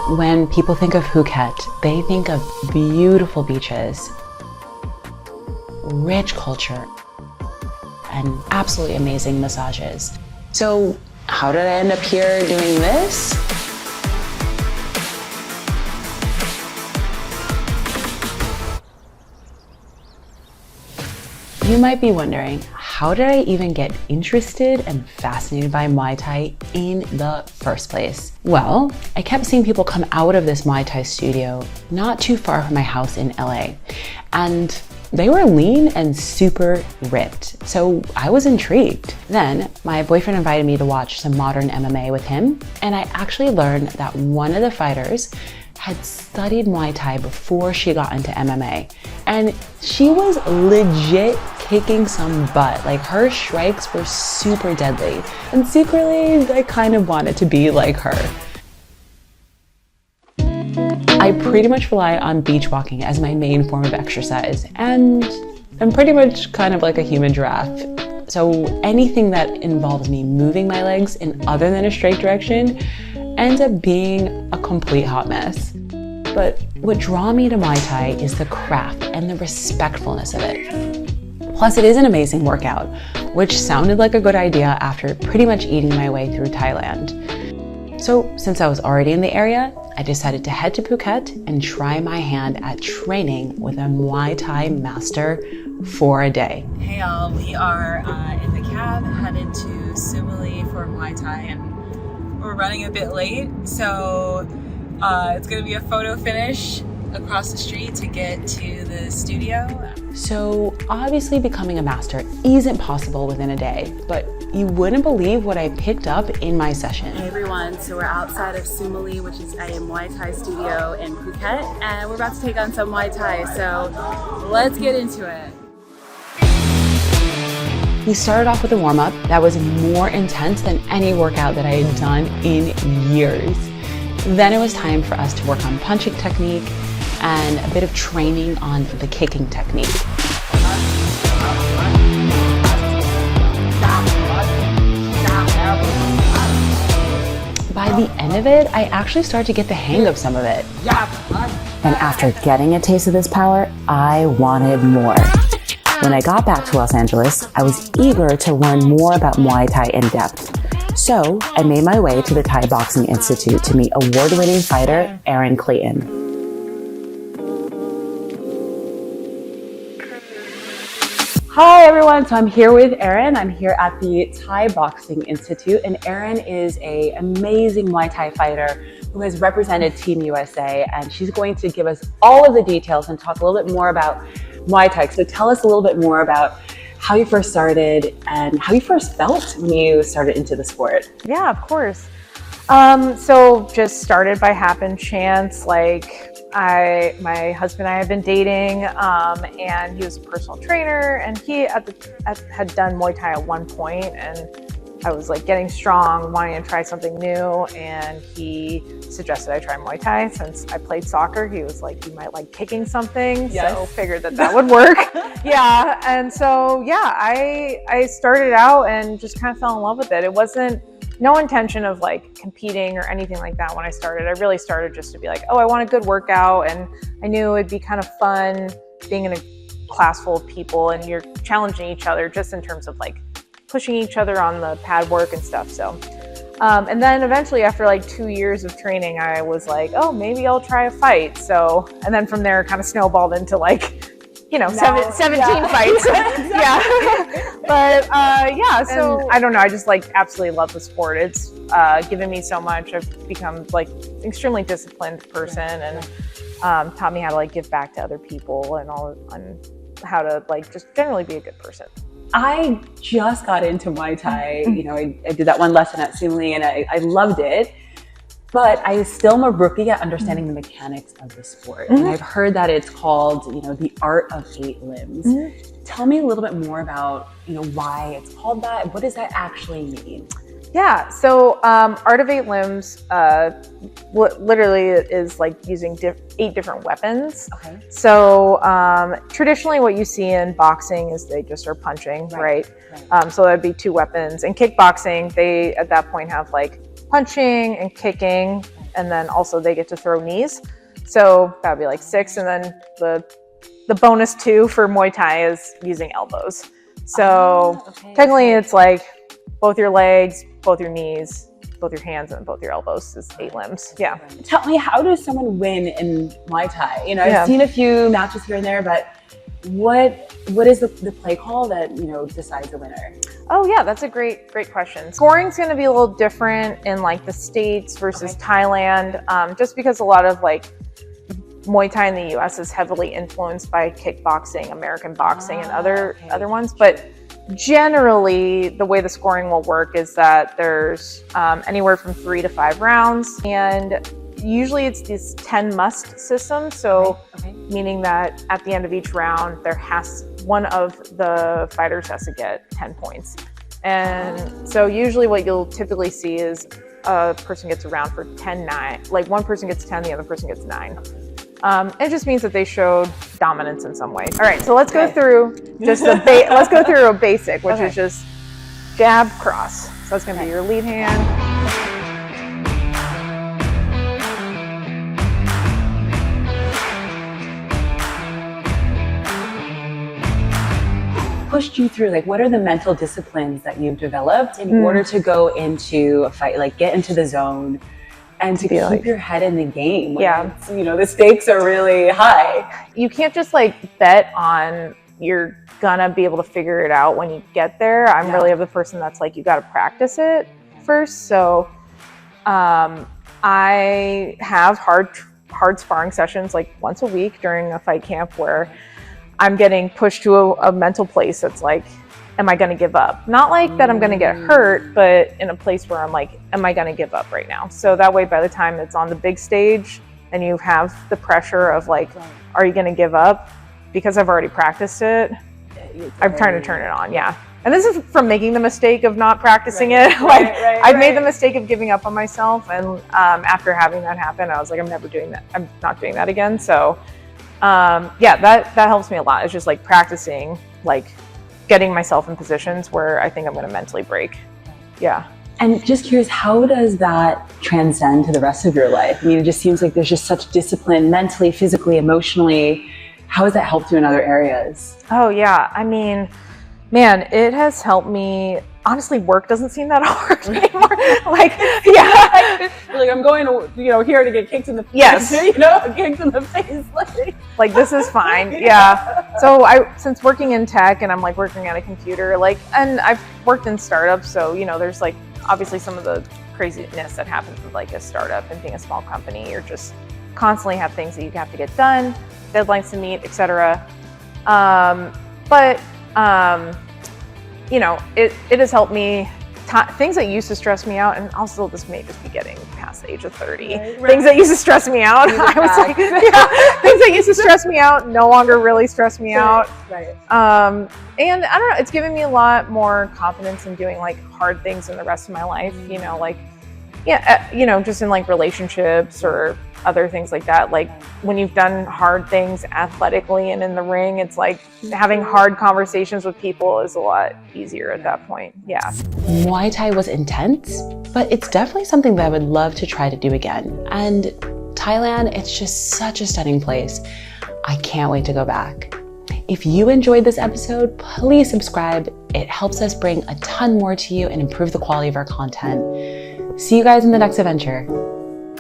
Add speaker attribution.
Speaker 1: When people think of Phuket, they think of beautiful beaches, rich culture, and absolutely amazing massages. So how did I end up here doing this? You might be wondering, how did I even get interested and fascinated by Muay Thai in the first place? Well, I kept seeing people come out of this Muay Thai studio not too far from my house in LA, and they were lean and super ripped, so I was intrigued. Then my boyfriend invited me to watch some modern MMA with him, and I actually learned that one of the fighters had studied Muay Thai before she got into MMA, and she was legit kicking some butt. Like, her strikes were super deadly, and secretly I kind of wanted to be like her. I pretty much rely on beach walking as my main form of exercise, and I'm pretty much kind of like a human giraffe. So anything that involves me moving my legs in other than a straight direction ends up being a complete hot mess. But what draws me to Muay Thai is the craft and the respectfulness of it. Plus, it is an amazing workout, which sounded like a good idea after pretty much eating my way through Thailand. So since I was already in the area, I decided to head to Phuket and try my hand at training with a Muay Thai master for a day.
Speaker 2: Hey y'all, we are in the cab headed to Sumali for Muay Thai, and we're running a bit late, so it's gonna be a photo finish across the street to get to the studio.
Speaker 1: So obviously becoming a master isn't possible within a day, but you wouldn't believe what I picked up in my session.
Speaker 2: Hey everyone, so we're outside of Sumali, which is a Muay Thai studio in Phuket, and we're about to take on some Muay Thai, so let's get into it.
Speaker 1: We started off with a warm-up that was more intense than any workout that I had done in years. Then it was time for us to work on punching technique and a bit of training on the kicking technique. By the end of it, I actually started to get the hang of some of it. And after getting a taste of this power, I wanted more. When I got back to Los Angeles, I was eager to learn more about Muay Thai in depth. So I made my way to the Thai Boxing Institute to meet award-winning fighter Aaron Clayton. Hi everyone, so I'm here with Aaron. I'm here at the Thai Boxing Institute, and Aaron is an amazing Muay Thai fighter who has represented Team USA, and she's going to give us all of the details and talk a little bit more about Muay Thai. So tell us a little bit more about how you first started and how you first felt when you started into the sport.
Speaker 3: Yeah, of course. So just started by happen chance. Like my husband and I had been dating, and he was a personal trainer, and he had done Muay Thai at one point, and I was like getting strong, wanting to try something new, and he suggested I try Muay Thai. Since I played soccer, he was like, you might like kicking something, yes. So figured that would work. Yeah, and so yeah, I started out and just kind of fell in love with it. It wasn't no intention of like competing or anything like that when I started. I really started just to be like, oh, I want a good workout, and I knew it'd be kind of fun being in a class full of people and you're challenging each other just in terms of like pushing each other on the pad work and stuff. So, and then eventually after like 2 years of training, I was like, oh, maybe I'll try a fight. So, and then from there it kind of snowballed into like, you know, 17 fights. Yeah. But yeah, so and I don't know. I just like absolutely love the sport. It's given me so much. I've become like extremely disciplined person, and taught me how to like give back to other people and how to like just generally be a good person.
Speaker 1: I just got into Muay Thai. You know, I did that one lesson at Sumali, and I loved it. But I still am a rookie at understanding the mechanics of the sport. And I've heard that it's called, you know, the art of 8 limbs. Tell me a little bit more about, you know, why it's called that. What does that actually mean?
Speaker 3: Yeah, so art of 8 limbs literally is like using 8 different weapons. Okay. So traditionally what you see in boxing is they just are punching, right? So that'd be 2 weapons. In kickboxing, they at that point have like punching and kicking, and then also they get to throw knees. So that'd be like 6, and then the bonus 2 for Muay Thai is using elbows. So technically it's like both your legs, both your knees, both your hands, and both your elbows is 8 limbs. Yeah.
Speaker 1: Tell me, how does someone win in Muay Thai? You know, I've seen a few matches here and there, but what is the play call that, you know, decides the winner?
Speaker 3: Oh yeah, that's a great question. Scoring's going to be a little different in like the States versus Thailand, just because a lot of like Muay Thai in the US is heavily influenced by kickboxing, American boxing, and other ones. But generally, the way the scoring will work is that there's anywhere from 3 to 5 rounds, and usually it's this 10 must system. So meaning that at the end of each round, one of the fighters has to get 10 points. And so usually what you'll typically see is a person gets a round for 10-9. Like one person gets 10, the other person gets 9. It just means that they showed dominance in some way. All right, so let's go through just let's go through a basic, which is just jab, cross. So that's going to be your lead hand.
Speaker 1: Pushed you through, like, what are the mental disciplines that you've developed in order to go into a fight, like get into the zone and to keep your head in the game? You know, the stakes are really high.
Speaker 3: You can't just like bet on you're gonna be able to figure it out when you get there. I'm really of the person that's like, you got to practice it first. So I have hard sparring sessions like once a week during a fight camp where I'm getting pushed to a mental place that's like, am I going to give up? Not like that I'm going to get hurt, but in a place where I'm like, am I going to give up right now? So that way, by the time it's on the big stage and you have the pressure of like, are you going to give up? Because I've already practiced it, I'm trying to turn it on. Yeah. And this is from making the mistake of not practicing it. I've made the mistake of giving up on myself. And after having that happen, I was like, I'm not doing that again. So that helps me a lot. It's just like practicing, like getting myself in positions where I think I'm going to mentally break. Yeah.
Speaker 1: And just curious, how does that transcend to the rest of your life? I mean, it just seems like there's just such discipline mentally, physically, emotionally. How has that helped you in other areas? Oh yeah. I mean, man, it has helped me. Honestly, work doesn't seem that hard anymore. Like I'm going to, here to get kicked in the face.
Speaker 3: Yes.
Speaker 1: Kicked in the face.
Speaker 3: Like this is fine. Yeah. So since working in tech and I'm like working at a computer, and I've worked in startups. So, there's like obviously some of the craziness that happens with like a startup and being a small company. You're just constantly have things that you have to get done, deadlines to meet, etc. It has helped me. Things that used to stress me out, and also this may just be getting past the age of 30. Things that used to stress me out, I was like, things that used to stress me out no longer really stress me out. And I don't know, it's given me a lot more confidence in doing like hard things in the rest of my life. Just in like relationships or other things like that. Like when you've done hard things athletically and in the ring, it's like having hard conversations with people is a lot easier at that point. Yeah.
Speaker 1: Muay Thai was intense, but it's definitely something that I would love to try to do again. And Thailand, it's just such a stunning place. I can't wait to go back. If you enjoyed this episode, please subscribe. It helps us bring a ton more to you and improve the quality of our content. See you guys in the next adventure.